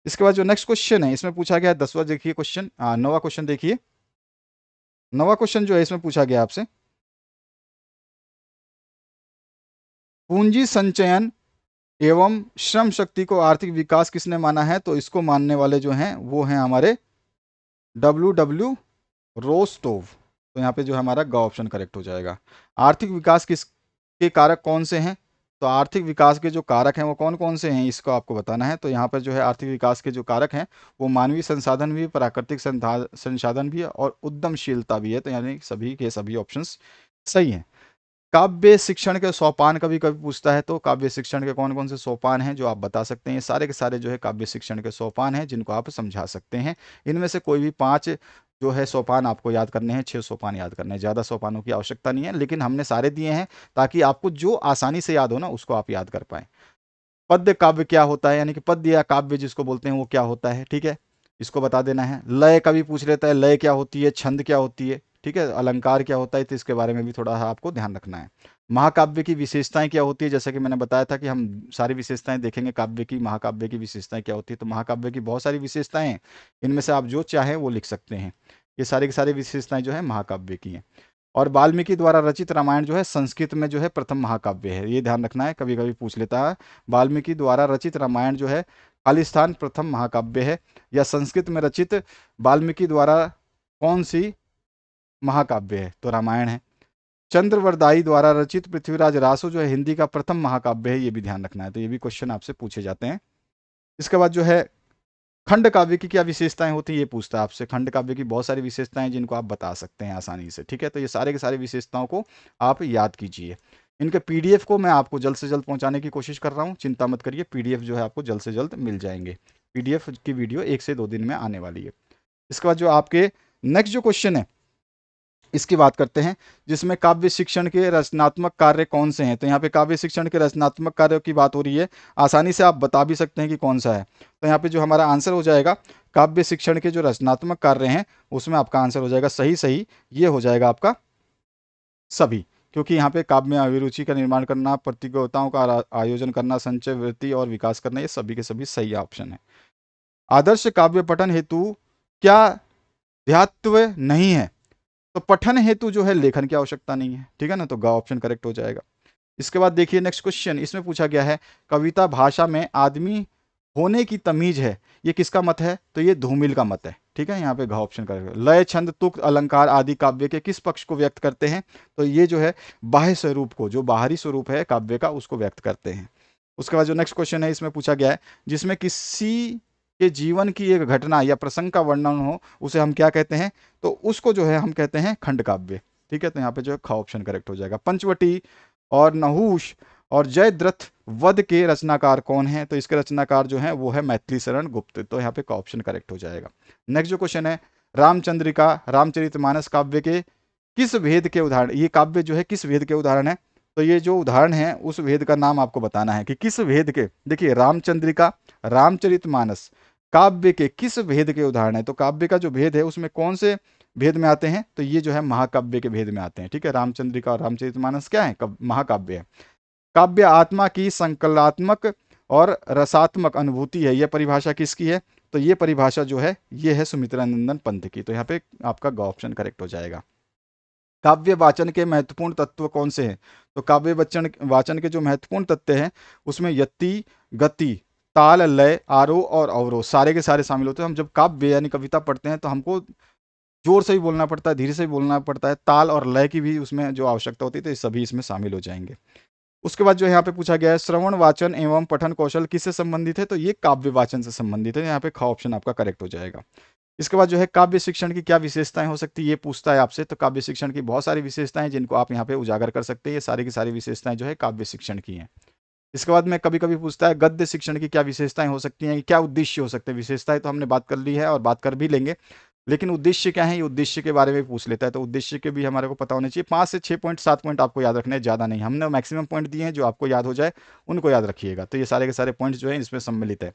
इसके बाद जो नेक्स्ट क्वेश्चन है, इसमें पूछा गया है 10वां, देखिए क्वेश्चन 9वां क्वेश्चन देखिए। 9वां क्वेश्चन जो है इसमें पूछा गया आपसे पूंजी संचयन एवं श्रम शक्ति को आर्थिक विकास किसने माना है, तो इसको मानने वाले जो हैं वो हैं हमारे डब्ल्यू रोस्टोव, तो यहाँ पे जो हमारा ग ऑप्शन करेक्ट हो जाएगा। आर्थिक विकास किस के कारक कौन से हैं, तो आर्थिक विकास के जो कारक हैं वो कौन कौन से हैं, इसको आपको बताना है। तो यहाँ पर जो है आर्थिक विकास के जो कारक हैं वो मानवीय संसाधन भी, प्राकृतिक संसाधन भी और उद्यमशीलता भी है, तो यानी सभी के सभी ऑप्शंस सही हैं। काव्य शिक्षण के सोपान कभी कभी पूछता है, तो काव्य शिक्षण के कौन कौन से सोपान हैं जो आप बता सकते हैं, ये सारे के सारे जो है काव्य शिक्षण के सोपान हैं जिनको आप समझा सकते हैं। इनमें से कोई भी 5 जो है सोपान आपको याद करने हैं, 6 सोपान याद करने हैं, ज़्यादा सोपानों की आवश्यकता नहीं है, लेकिन हमने सारे दिए हैं ताकि आपको जो आसानी से याद हो ना उसको आप याद कर पाएं। पद्य काव्य क्या होता है, यानी कि पद्य या काव्य जिसको बोलते हैं वो क्या होता है, ठीक है, इसको बता देना है। लय कभी पूछ लेता है, लय क्या होती है, छंद क्या होती है, ठीक है, अलंकार क्या होता है, तो इसके बारे में भी थोड़ा आपको ध्यान रखना है। महाकाव्य की विशेषताएं क्या होती है, जैसे कि मैंने बताया था कि हम सारी विशेषताएं देखेंगे काव्य की, महाकाव्य की विशेषताएं क्या होती है, तो महाकाव्य की बहुत सारी विशेषताएं हैं, इनमें से आप जो चाहें वो लिख सकते हैं। ये सारी की सारी विशेषताएं जो है महाकाव्य की हैं। और वाल्मीकि द्वारा रचित रामायण जो है संस्कृत में जो है प्रथम महाकाव्य है, ये ध्यान रखना है, कभी कभी पूछ लेता है। वाल्मीकि द्वारा रचित रामायण जो है खालिस्तान प्रथम महाकाव्य है, या संस्कृत में रचित वाल्मीकि द्वारा कौन सी महाकाव्य है, तो रामायण है। चंद्रवरदाई द्वारा रचित पृथ्वीराज रासो जो है हिंदी का प्रथम महाकाव्य है, ये भी ध्यान रखना है, तो ये भी क्वेश्चन आपसे पूछे जाते हैं। इसके बाद जो है खंड काव्य की क्या विशेषताएं होती है, ये पूछता है आपसे। खंड काव्य की बहुत सारी विशेषताएं जिनको आप बता सकते हैं आसानी से, ठीक है, तो ये सारे के सारे विशेषताओं को आप याद कीजिए। इनके पीडीएफ को मैं आपको जल्द से जल्द पहुंचाने की कोशिश कर रहा हूं, चिंता मत करिए, पीडीएफ जो है आपको जल्द से जल्द मिल जाएंगे। पीडीएफ की वीडियो 1 से 2 दिन में आने वाली है। इसके बाद जो आपके नेक्स्ट जो क्वेश्चन है इसकी बात करते हैं, जिसमें काव्य शिक्षण के रचनात्मक कार्य कौन से हैं, तो यहाँ पे काव्य शिक्षण के रचनात्मक कार्यों की बात हो रही है, आसानी से आप बता भी सकते हैं कि कौन सा है, तो यहाँ पे जो हमारा आंसर हो जाएगा काव्य शिक्षण के जो रचनात्मक कार्य हैं उसमें आपका आंसर हो जाएगा सही सही, ये हो जाएगा आपका सभी, क्योंकि यहाँ पे काव्य में अभिरुचि का निर्माण करना, प्रतियोगिताओं का आयोजन करना, संचय वृत्ति और विकास करना, ये सभी के सभी सही ऑप्शन है। आदर्श काव्य पठन हेतु क्या ध्यात्व नहीं है, तो पठन हेतु जो है लेखन की आवश्यकता नहीं है, ठीक है ना, तो ग ऑप्शन करेक्ट हो जाएगा। इसके बाद देखिए नेक्स्ट क्वेश्चन, इसमें पूछा गया है कविता भाषा में आदमी होने की तमीज है, ये किसका मत है, तो ये धूमिल का मत है, ठीक है, यहाँ पे घ ऑप्शन करेक्ट। लय छंद तुक अलंकार आदि काव्य के किस पक्ष को व्यक्त करते हैं, तो ये जो है बाह्य स्वरूप को, जो बाहरी स्वरूप है काव्य का उसको व्यक्त करते हैं। उसके बाद जो नेक्स्ट क्वेश्चन है इसमें पूछा गया है जिसमें किसी के जीवन की एक घटना या प्रसंग का वर्णन हो उसे हम क्या कहते हैं, तो उसको जो है हम कहते हैं खंड काव्य, ठीक है, तो यहाँ पे जो है ख ऑप्शन करेक्ट हो जाएगा। पंचवटी और नहुष और जयद्रथ वध के रचनाकार कौन है? तो इसके रचनाकार जो है वो है मैथिली शरण गुप्त। तो यहाँ पे का ऑप्शन करेक्ट हो जाएगा। नेक्स्ट जो क्वेश्चन है, रामचंद्रिका रामचरितमानस काव्य के किस वेद के उदाहरण, ये काव्य जो है किस वेद के उदाहरण है? तो ये जो उदाहरण है उस वेद का नाम आपको बताना है कि किस वेद के। देखिए रामचंद्रिका रामचरितमानस काव्य के किस भेद के उदाहरण है? तो काव्य का जो भेद है उसमें कौन से भेद में आते हैं? तो ये जो है महाकाव्य के भेद में आते हैं। ठीक है, रामचंद्रिका और रामचरितमानस क्या है? महाकाव्य है। काव्य आत्मा की संकलात्मक और रसात्मक अनुभूति है, यह परिभाषा किसकी है? तो ये परिभाषा जो है ये है सुमित्रा नंदन पंत की। तो यहाँ पे आपका ग ऑप्शन करेक्ट हो जाएगा। काव्य वाचन के महत्वपूर्ण तत्व कौन से हैं? तो काव्य वाचन के जो महत्वपूर्ण तत्व हैं उसमें यति, गति, ताल, लय, आरोह और अवरोह सारे के सारे शामिल होते हैं। हम जब काव्य यानी कविता पढ़ते हैं तो हमको जोर से भी बोलना पड़ता है, धीरे से भी बोलना पड़ता है, ताल और लय की भी उसमें जो आवश्यकता होती है, तो ये सभी इसमें शामिल हो जाएंगे। उसके बाद जो यहाँ पे पूछा गया है श्रवण वाचन एवं पठन कौशल किससे संबंधित है? तो ये काव्य वाचन से संबंधित है। यहाँ पे ख ऑप्शन आपका करेक्ट हो जाएगा। इसके बाद जो है काव्य शिक्षण की क्या विशेषताएं हो सकती है, ये पूछता है आपसे। तो काव्य शिक्षण की बहुत सारी विशेषताएं हैं जिनको आप यहाँ पे उजागर कर सकते हैं। ये सारी की सारी विशेषताएं जो है काव्य शिक्षण की हैं। इसके बाद में कभी कभी पूछता है गद्य शिक्षण की क्या विशेषताएं हो सकती हैं, क्या उद्देश्य हो सकते हैं। विशेषताएं तो हमने बात कर ली है और बात कर भी लेंगे, लेकिन उद्देश्य क्या है ये उद्देश्य के बारे में पूछ लेता है। तो उद्देश्य के भी हमारे को पता होने चाहिए। 5 से 6 पॉइंट 7 पॉइंट आपको याद रखने हैं, ज़्यादा नहीं। हमने मैक्सिमम पॉइंट दिए हैं, जो आपको याद हो जाए उनको याद रखिएगा। तो ये सारे के सारे पॉइंट्स जो है इसमें सम्मिलित है।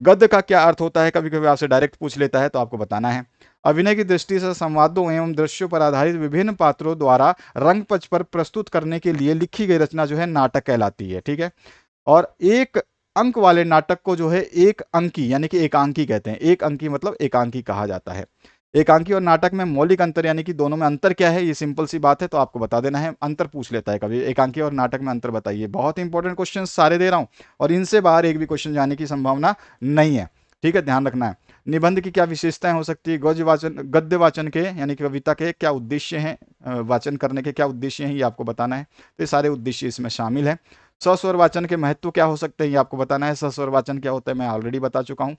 गद्य का क्या अर्थ होता है, कभी कभी आपसे डायरेक्ट पूछ लेता है, तो आपको बताना है। अभिनय की दृष्टि से संवादों एवं दृश्यों पर आधारित विभिन्न पात्रों द्वारा रंगमंच पर प्रस्तुत करने के लिए लिखी गई रचना जो है नाटक कहलाती है। ठीक है, और एक अंक वाले नाटक को जो है एक अंकी यानी कि एकांकी कहते हैं। एक अंकी मतलब एकांकी कहा जाता है। एकांकी और नाटक में मौलिक अंतर यानी कि दोनों में अंतर क्या है, ये सिंपल सी बात है, तो आपको बता देना है। अंतर पूछ लेता है कभी, एकांकी और नाटक में अंतर बताइए। बहुत इंपॉर्टेंट क्वेश्चन सारे दे रहा हूं और इनसे बाहर एक भी क्वेश्चन जाने की संभावना नहीं है। ठीक है, ध्यान रखना है। निबंध की क्या विशेषताएं हो सकती है? गद्य वाचन के यानी कि कविता के क्या उद्देश्य हैं, वाचन करने के क्या उद्देश्य हैं, ये आपको बताना है। तो ये सारे उद्देश्य इसमें शामिल है। सस्वर वाचन के महत्व क्या हो सकते हैं, ये आपको बताना है। सस्वर वाचन क्या होता है मैं ऑलरेडी बता चुका हूं।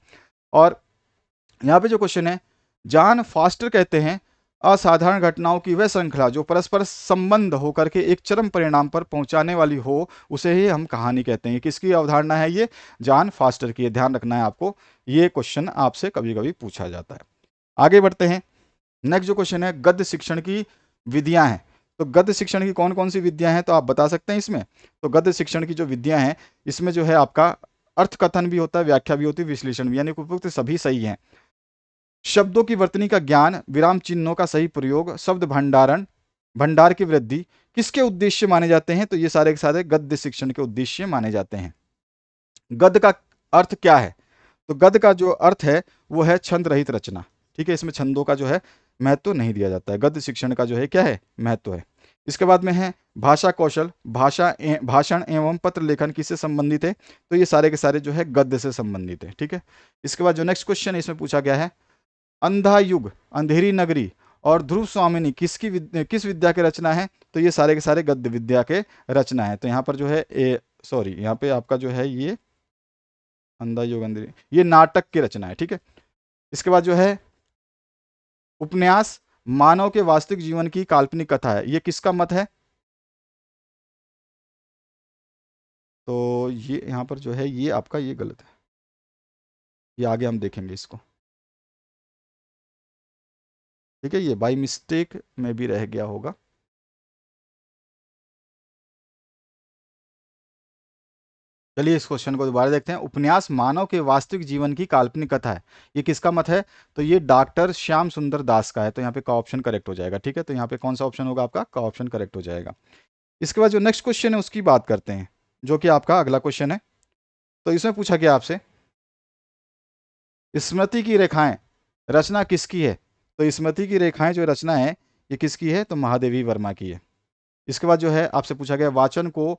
और यहाँ पे जो क्वेश्चन है, जॉन फॉस्टर कहते हैं असाधारण घटनाओं की वह श्रृंखला जो परस्पर संबंध होकर के एक चरम परिणाम पर पहुंचाने वाली हो उसे ही हम कहानी कहते हैं। किसकी अवधारणा है ये? जॉन फॉस्टर की। ध्यान रखना है आपको, ये क्वेश्चन आपसे कभी कभी पूछा जाता है। आगे बढ़ते हैं। नेक्स्ट जो क्वेश्चन है, गद्य शिक्षण की विधियां हैं। तो गद्य शिक्षण की कौन कौन सी विधियां हैं, तो आप बता सकते हैं इसमें? तो गद्य शिक्षण की जो विधियां हैं इसमें जो है आपका अर्थ कथन भी होता है, व्याख्या भी होती है, विश्लेषण भी, यानी उपयुक्त सभी सही है। शब्दों की वर्तनी का ज्ञान, विराम चिन्हों का सही प्रयोग, शब्द भंडार की वृद्धि किसके उद्देश्य माने जाते हैं? तो ये सारे के सारे गद्य शिक्षण के उद्देश्य माने जाते हैं। गद्य का अर्थ क्या है? तो गद्य का जो अर्थ है वो है छंद रहित रचना। ठीक है, इसमें छंदों का जो है महत्व नहीं दिया जाता है। गद्य शिक्षण का जो है क्या है, महत्व है। इसके बाद में है भाषा कौशल, भाषण एवं पत्र लेखन किससे संबंधित है? तो ये सारे के सारे जो है गद्य से संबंधित है। ठीक है, इसके बाद जो नेक्स्ट क्वेश्चन है इसमें पूछा गया है, अंधा युग, अंधेरी नगरी और ध्रुव स्वामिनी किस विद्या के रचना है? तो ये सारे के सारे गद्य विद्या के रचना है। तो यहाँ पर जो है यहाँ पे आपका जो है ये अंधा युग अंधेरी, ये नाटक की रचना है। ठीक है, इसके बाद जो है उपन्यास मानव के वास्तविक जीवन की काल्पनिक कथा है, ये किसका मत है? तो ये यहाँ पर जो है ये आपका ये गलत है, ये आगे हम देखेंगे इसको। ठीक है, ये बाई मिस्टेक में भी रह गया होगा। चलिए इस क्वेश्चन को दोबारा देखते हैं। उपन्यास मानव के वास्तविक जीवन की काल्पनिक कथा है, ये किसका मत है? तो ये डॉक्टर श्याम सुंदर दास का है। तो यहाँ पे का ऑप्शन करेक्ट हो जाएगा। ठीक है, तो यहाँ पे कौन सा ऑप्शन होगा आपका? का ऑप्शन करेक्ट हो जाएगा। इसके बाद जो नेक्स्ट क्वेश्चन है उसकी बात करते हैं, जो कि आपका अगला क्वेश्चन है। तो इसमें पूछा गया आपसे, स्मृति की रेखाएं रचना किसकी है? तो स्मृति की रेखाएं जो रचना है ये किसकी है? तो महादेवी वर्मा की है। इसके बाद जो है आपसे पूछा गया, वाचन को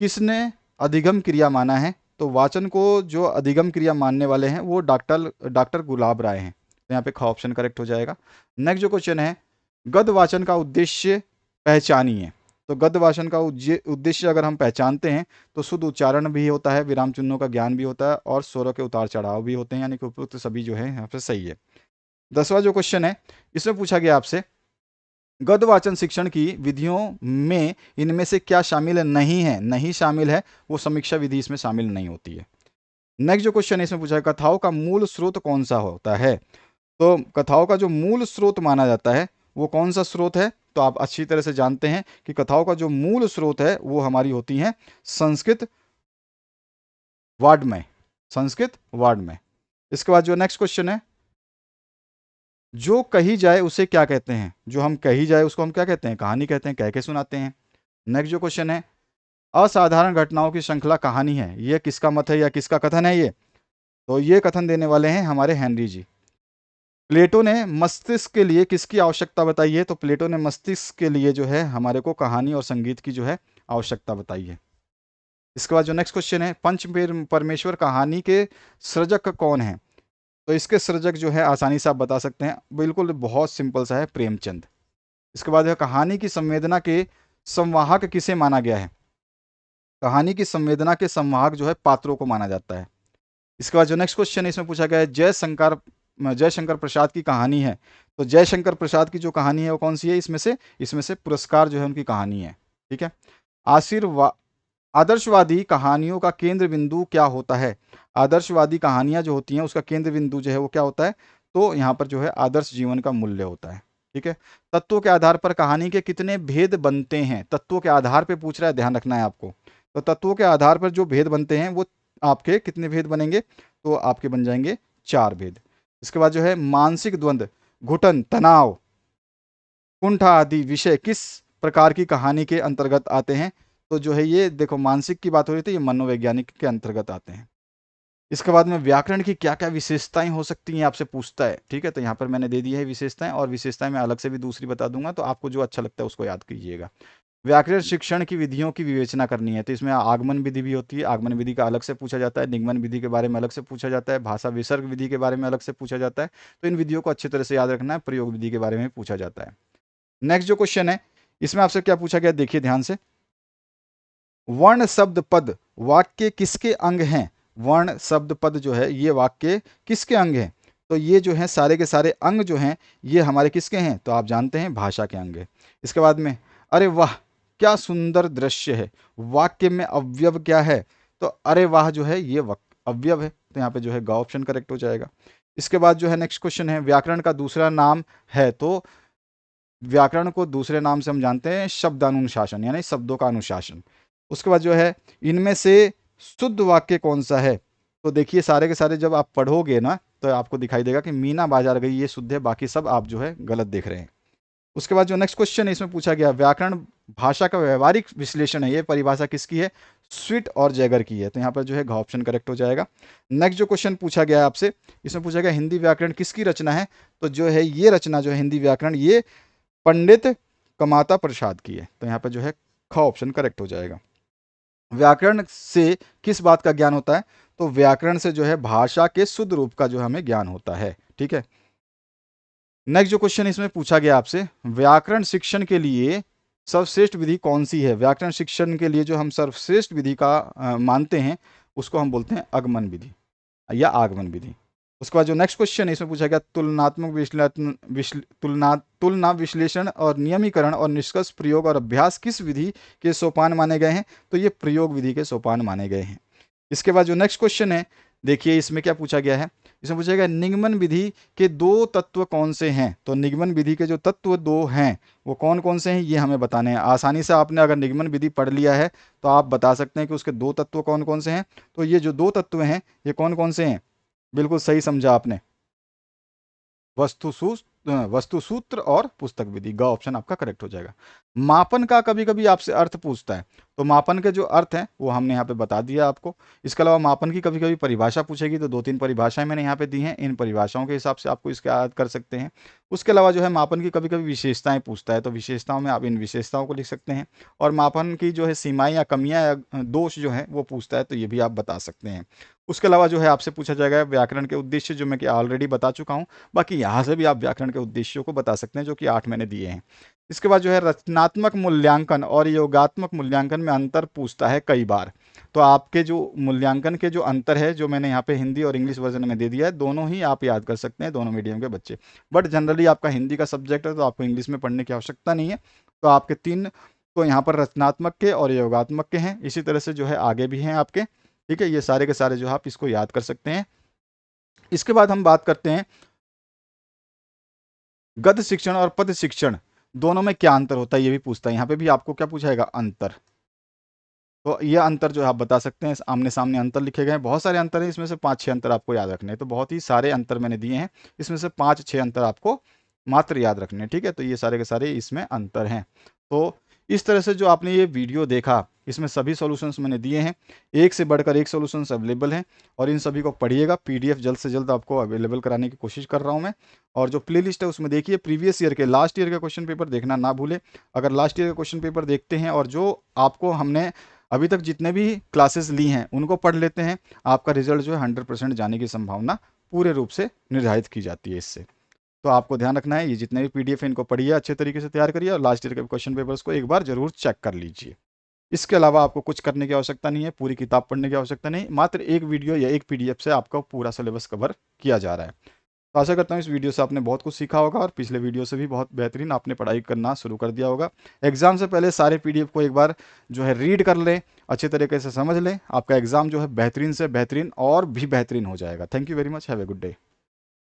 किसने अधिगम क्रिया माना है? तो वाचन को जो अधिगम क्रिया मानने वाले हैं वो डॉक्टर गुलाब राय हैं। तो यहाँ पे ख ऑप्शन करेक्ट हो जाएगा। नेक्स्ट जो क्वेश्चन है, गद्य वाचन का उद्देश्य पहचानिए। तो गद्य वाचन का उद्देश्य अगर हम पहचानते हैं तो शुद्ध उच्चारण भी होता है, विराम चिन्हों का ज्ञान भी होता है और स्वरों के उतार चढ़ाव भी होते हैं, यानी कि उपयुक्त सभी जो है यहाँ पे सही है। 10वां जो क्वेश्चन है इसमें पूछा गया आपसे, गद्यवाचन शिक्षण की विधियों में इनमें से क्या शामिल नहीं है? नहीं शामिल है, वो समीक्षा विधि इसमें शामिल नहीं होती है। नेक्स्ट जो क्वेश्चन है इसमें पूछा है, कथाओं का मूल स्रोत कौन सा होता है? तो कथाओं का जो मूल स्रोत माना जाता है वो कौन सा स्रोत है? तो आप अच्छी तरह से जानते हैं कि कथाओं का जो मूल स्रोत है वो हमारी होती है संस्कृत वाड्मय, संस्कृत वाड्मय। इसके बाद जो नेक्स्ट क्वेश्चन है, जो कही जाए उसे क्या कहते हैं? जो हम कही जाए उसको हम क्या कहते हैं? कहानी कहते हैं, कह के सुनाते हैं। नेक्स्ट जो क्वेश्चन है, असाधारण घटनाओं की श्रृंखला कहानी है, ये किसका मत है या किसका कथन है ये? तो ये कथन देने वाले हैं हमारे हेनरी जी। प्लेटो ने मस्तिष्क के लिए किसकी आवश्यकता बताई है? तो प्लेटो ने मस्तिष्क के लिए जो है हमारे को कहानी और संगीत की जो है आवश्यकता बताई है। इसके बाद जो नेक्स्ट क्वेश्चन है, पंच परमेश्वर कहानी के सृजक कौन है? तो इसके सृजक जो है आसानी से आप बता सकते हैं, बिल्कुल बहुत सिंपल सा है, प्रेमचंद। इसके बाद है कहानी की संवेदना के संवाहक किसे माना गया है? कहानी की संवेदना के संवाहक जो है पात्रों को माना जाता है। इसके बाद जो नेक्स्ट क्वेश्चन है इसमें पूछा गया है, जयशंकर प्रसाद की कहानी है। तो जयशंकर प्रसाद की जो कहानी है वो कौन सी है? इसमें से पुरस्कार जो है उनकी कहानी है। ठीक है। आशीर्वाद आदर्शवादी कहानियों का केंद्र बिंदु क्या होता है? आदर्शवादी कहानियां जो होती हैं उसका केंद्र बिंदु जो है वो क्या होता है? तो यहाँ पर जो है आदर्श जीवन का मूल्य होता है। ठीक है। तत्वों के आधार पर कहानी के कितने भेद बनते हैं? तत्वों के आधार पर पूछ रहा है, ध्यान रखना है आपको। तो तत्वों के आधार पर जो भेद बनते हैं वो आपके कितने भेद बनेंगे? तो आपके बन जाएंगे 4 भेद। इसके बाद जो है मानसिक द्वंद्व, घुटन, तनाव, कुंठा आदि विषय किस प्रकार की कहानी के अंतर्गत आते हैं? तो जो है ये देखो, मानसिक की बात हो रही थी, ये मनोवैज्ञानिक के अंतर्गत आते हैं। इसके बाद में व्याकरण की क्या क्या विशेषताएं हो सकती हैं आपसे पूछता है। ठीक है, तो यहाँ पर मैंने दे दी है विशेषताएं, और विशेषताएं मैं अलग से भी दूसरी बता दूंगा, तो आपको जो अच्छा लगता है उसको याद कीजिएगा। व्याकरण शिक्षण की विधियों की विवेचना करनी है, तो इसमें आगमन विधि भी होती है। आगमन विधि का अलग से पूछा जाता है, निगमन विधि के बारे में अलग से पूछा जाता है, भाषा विसर्ग विधि के बारे में अलग से पूछा जाता है। तो इन विधियों को अच्छी तरह से याद रखना है। प्रयोग विधि के बारे में पूछा जाता है। नेक्स्ट जो क्वेश्चन है इसमें आपसे क्या पूछा गया, देखिए ध्यान से। वर्ण शब्द पद वाक्य किसके अंग हैं? वर्ण शब्द पद जो है ये वाक्य किसके अंग हैं? तो ये जो है सारे के सारे अंग जो हैं ये हमारे किसके हैं? तो आप जानते हैं भाषा के अंग है। इसके बाद में, अरे वाह क्या सुंदर दृश्य है, वाक्य में अवयव क्या है? तो अरे वाह जो है ये अवयव है, तो यहाँ पे जो है ग ऑप्शन करेक्ट हो जाएगा। इसके बाद जो है नेक्स्ट क्वेश्चन है, व्याकरण का दूसरा नाम है? तो व्याकरण को दूसरे नाम से हम जानते हैं शब्दानुशासन, यानी शब्दों का अनुशासन। उसके बाद जो है इनमें से शुद्ध वाक्य कौन सा है? तो देखिए सारे के सारे जब आप पढ़ोगे ना तो आपको दिखाई देगा कि मीना बाजार गई ये शुद्ध है, बाकी सब आप जो है गलत देख रहे हैं। उसके बाद जो नेक्स्ट क्वेश्चन है इसमें पूछा गया, व्याकरण भाषा का व्यवहारिक विश्लेषण है, ये परिभाषा किसकी है? स्वीट और जैगर की है, तो यहाँ पर जो है घ ऑप्शन करेक्ट हो जाएगा। नेक्स्ट जो क्वेश्चन पूछा गया आपसे, इसमें पूछा गया हिंदी व्याकरण किसकी रचना है? तो जो है ये रचना जो है हिंदी व्याकरण ये पंडित कमाता प्रसाद की है, तो यहाँ पर जो है ख ऑप्शन करेक्ट हो जाएगा। व्याकरण से किस बात का ज्ञान होता है? तो व्याकरण से जो है भाषा के शुद्ध रूप का जो हमें ज्ञान होता है। ठीक है। नेक्स्ट जो क्वेश्चन इसमें पूछा गया आपसे, व्याकरण शिक्षण के लिए सर्वश्रेष्ठ विधि कौन सी है? व्याकरण शिक्षण के लिए जो हम सर्वश्रेष्ठ विधि का मानते हैं उसको हम बोलते हैं आगमन विधि या आगमन विधि। उसके बाद जो नेक्स्ट क्वेश्चन है इसमें पूछा गया, तुलनात्मक तुलना विश्लेषण और नियमीकरण और निष्कर्ष प्रयोग और अभ्यास किस विधि के सोपान माने गए हैं? तो ये प्रयोग विधि के सोपान माने गए हैं। इसके बाद जो नेक्स्ट क्वेश्चन है देखिए इसमें क्या पूछा गया है, इसमें पूछा गया निगमन विधि के 2 तत्व कौन से हैं? तो निगमन विधि के जो तत्व 2 हैं वो कौन कौन से हैं ये हमें बताने हैं। आसानी से आपने अगर निगमन विधि पढ़ लिया है तो आप बता सकते हैं कि उसके 2 तत्व कौन कौन से हैं। तो ये जो 2 तत्व हैं ये कौन कौन से हैं? बिल्कुल सही समझा आपने, वस्तु सूत्र और पुस्तक विधि, ग ऑप्शन आपका करेक्ट हो जाएगा। मापन का कभी कभी आपसे अर्थ पूछता है, तो मापन के जो अर्थ हैं वो हमने यहाँ पे बता दिया आपको। इसके अलावा मापन की कभी कभी परिभाषा पूछेगी, तो 2-3 परिभाषाएं मैंने यहाँ पे दी हैं, इन परिभाषाओं के हिसाब से आपको इसका याद कर सकते हैं। उसके अलावा जो है मापन की कभी कभी विशेषताएं पूछता है, तो विशेषताओं में आप इन विशेषताओं को लिख सकते हैं। और मापन की जो है सीमाएं या कमियां या दोष जो है वो पूछता है, तो ये भी आप बता सकते हैं। उसके अलावा जो है आपसे पूछा जाएगा व्याकरण के उद्देश्य, जो मैं कि ऑलरेडी बता चुका हूँ। बाकी यहाँ से भी आप व्याकरण के उद्देश्यों को बता सकते हैं, जो कि 8 मैंने दिए हैं। इसके बाद जो है रचनात्मक मूल्यांकन और योगात्मक मूल्यांकन में अंतर पूछता है कई बार। तो आपके जो मूल्यांकन के जो अंतर है, जो मैंने यहाँ पे हिंदी और इंग्लिश वर्जन में दे दिया है, दोनों ही आप याद कर सकते हैं, दोनों मीडियम के बच्चे। बट जनरली आपका हिंदी का सब्जेक्ट है तो आपको इंग्लिश में पढ़ने की आवश्यकता नहीं है। तो आपके 3 तो यहाँ पर रचनात्मक के और योगात्मक के हैं, इसी तरह से जो है आगे भी हैं आपके। ठीक है, ये सारे के सारे जो है आप इसको याद कर सकते हैं। इसके बाद हम बात करते हैं गद्य शिक्षण और पद्य शिक्षण दोनों में क्या अंतर होता है, ये भी पूछता है। यहाँ पे भी आपको क्या पूछाएगा, अंतर। तो ये अंतर जो है आप बता सकते हैं, आमने सामने अंतर लिखे गए हैं, बहुत सारे अंतर हैं, इसमें से 5-6 अंतर आपको याद रखने हैं। तो बहुत ही सारे अंतर मैंने दिए हैं, इसमें से 5-6 अंतर आपको मात्र याद रखने हैं। ठीक है, तो ये सारे के सारे इसमें अंतर हैं। तो इस तरह से जो आपने ये वीडियो देखा, इसमें सभी सॉल्यूशंस मैंने दिए हैं, एक से बढ़कर एक सॉल्यूशंस अवेलेबल हैं, और इन सभी को पढ़िएगा। पीडीएफ जल्द से जल्द आपको अवेलेबल कराने की कोशिश कर रहा हूँ मैं। और जो प्लेलिस्ट है उसमें देखिए, प्रीवियस ईयर के लास्ट ईयर के क्वेश्चन पेपर देखना ना भूलें। अगर लास्ट ईयर के क्वेश्चन पेपर देखते हैं और जो आपको हमने अभी तक जितने भी क्लासेस ली हैं उनको पढ़ लेते हैं, आपका रिजल्ट जो है 100% जाने की संभावना पूरे रूप से निर्धारित की जाती है इससे। तो आपको ध्यान रखना है, ये जितने भी पीडीएफ है इनको पढ़िए, अच्छे तरीके से तैयार करिए, और लास्ट ईयर के क्वेश्चन पेपर्स को एक बार जरूर चेक कर लीजिए। इसके अलावा आपको कुछ करने की आवश्यकता नहीं है, पूरी किताब पढ़ने की आवश्यकता नहीं, मात्र एक वीडियो या एक पीडीएफ से आपका पूरा सिलेबस कवर किया जा रहा है। तो आशा करता हूँ इस वीडियो से आपने बहुत कुछ सीखा होगा, और पिछले वीडियो से भी बहुत बेहतरीन आपने पढ़ाई करना शुरू कर दिया होगा। एग्जाम से पहले सारे पीडीएफ को एक बार जो है रीड कर लें, अच्छे तरीके से समझ लें, आपका एग्जाम जो है बेहतरीन से बेहतरीन और भी बेहतरीन हो जाएगा। Thank you very much, have a good day.